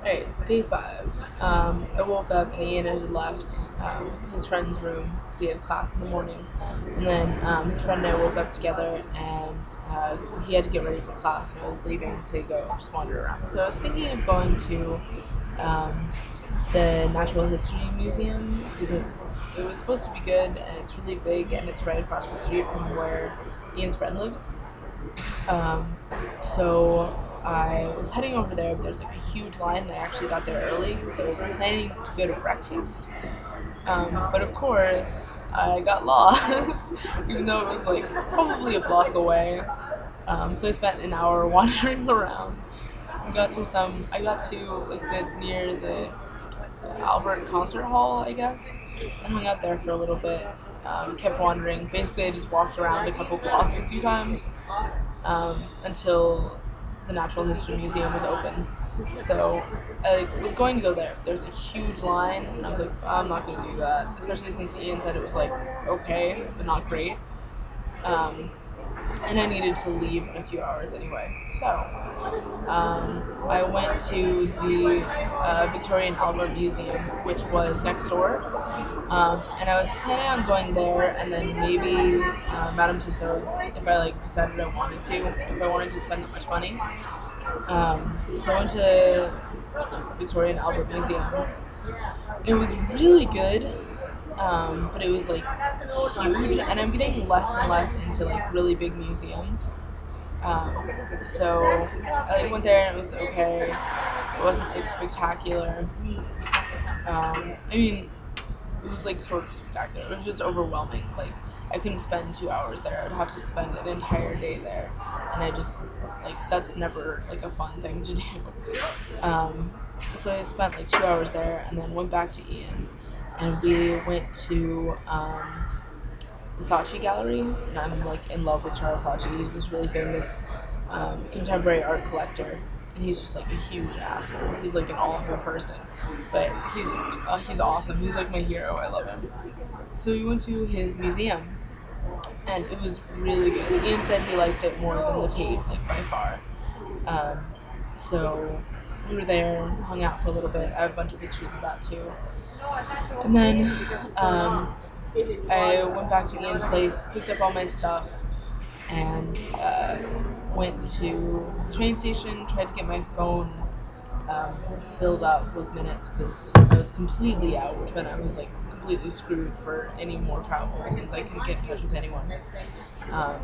Alright, day 5. I woke up and Ian had left his friend's room because he had class in the morning. And then his friend and I woke up together and he had to get ready for class and I was leaving to go just wander around. So I was thinking of going to um, the Natural History Museum because it was supposed to be good and it's really big and it's right across the street from where Ian's friend lives. Um, so I was heading over there, but there's like a huge line, and I actually got there early, so I was planning to go to breakfast. But of course, I got lost, even though it was like probably a block away. So I spent an hour wandering around. I got to like near the Albert Concert Hall, I guess, and hung out there for a little bit. Kept wandering. Basically, I just walked around a couple blocks a few times until the Natural History Museum was open. So I was going to go there. There's a huge line, and I was like, I'm not going to do that, especially since Ian said it was like okay, but not great. Um, and I needed to leave in a few hours anyway. So I went to the Victoria and Albert Museum, which was next door, and I was planning on going there and then maybe Madame Tussauds if I like decided I wanted to, if I wanted to spend that much money. So I went to Victoria and Albert Museum. It was really good, but it was like huge, and I'm getting less and less into like really big museums. So I like, went there and it was okay. It wasn't like spectacular. I mean, it was like sort of spectacular. It was just overwhelming. Like I couldn't spend 2 hours there. I'd have to spend an entire day there, and I just like that's never like a fun thing to do. Um, so I spent like 2 hours there, and then went back to Ian, and we went to the Saatchi Gallery, and I'm like in love with Charles Saatchi. He's this really famous contemporary art collector, and he's just like a huge asshole. He's like an awful person, but he's awesome. He's like my hero. I love him. So we went to his museum, and it was really good. Ian said he liked it more than the Tate, like by far. Um, so we were there, hung out for a little bit. I have a bunch of pictures of that too. And then I went back to Ian's place, picked up all my stuff, and went to the train station, tried to get my phone um, filled up with minutes because I was completely out, when I was like completely screwed for any more travel since I couldn't get in touch with anyone. Um,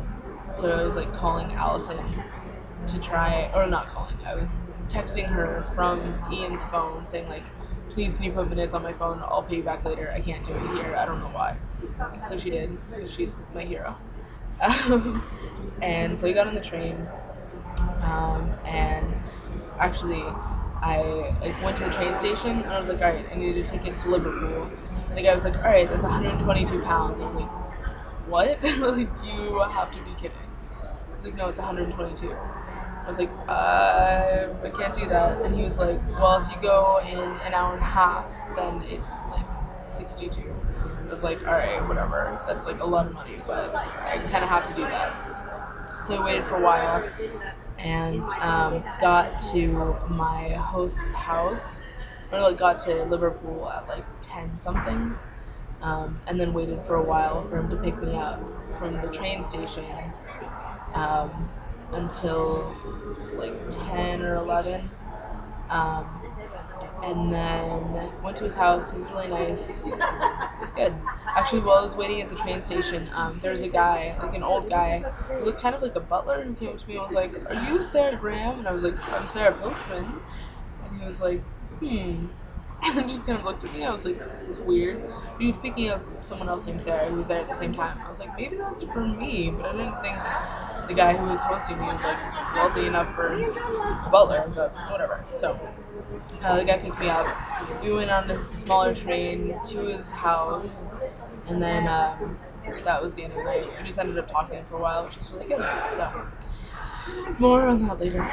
so I was like calling Allison to try, or not calling, I was texting her from Ian's phone saying like, please can you put minutes on my phone, I'll pay you back later, I can't do it here, I don't know why. So she did, because she's my hero. And so we got on the train, and actually I like went to the train station and I was like, all right, I need a ticket to Liverpool. And the guy was like, all right, that's 122 pounds. I was like, what? Like, you have to be kidding. He's like, no, it's 122. I was like, I can't do that. And he was like, well, if you go in an hour and a half, then it's like 62. I was like, all right, whatever. That's like a lot of money, but I kind of have to do that. So I waited for a while and got to my host's house, or like got to Liverpool at like 10 something, and then waited for a while for him to pick me up from the train station um, until like 10 or 11. Um, and then went to his house. He was really nice. It was good. Actually, while I was waiting at the train station, there was a guy, like an old guy, who looked kind of like a butler, who came up to me and was like, "Are you Sarah Graham?" And I was like, "I'm Sarah Pilchman." And he was like, "Hmm." And then just kind of looked at me. I was like, "It's weird." He was picking up someone else named Sarah who was there at the same time. I was like, "Maybe that's for me," but I didn't think the guy who was hosting me was like wealthy enough for a butler, but whatever. So the guy picked me up. We went on a smaller train to his house, and then that was the end of the night. We just ended up talking for a while, which was really good. So more on that later.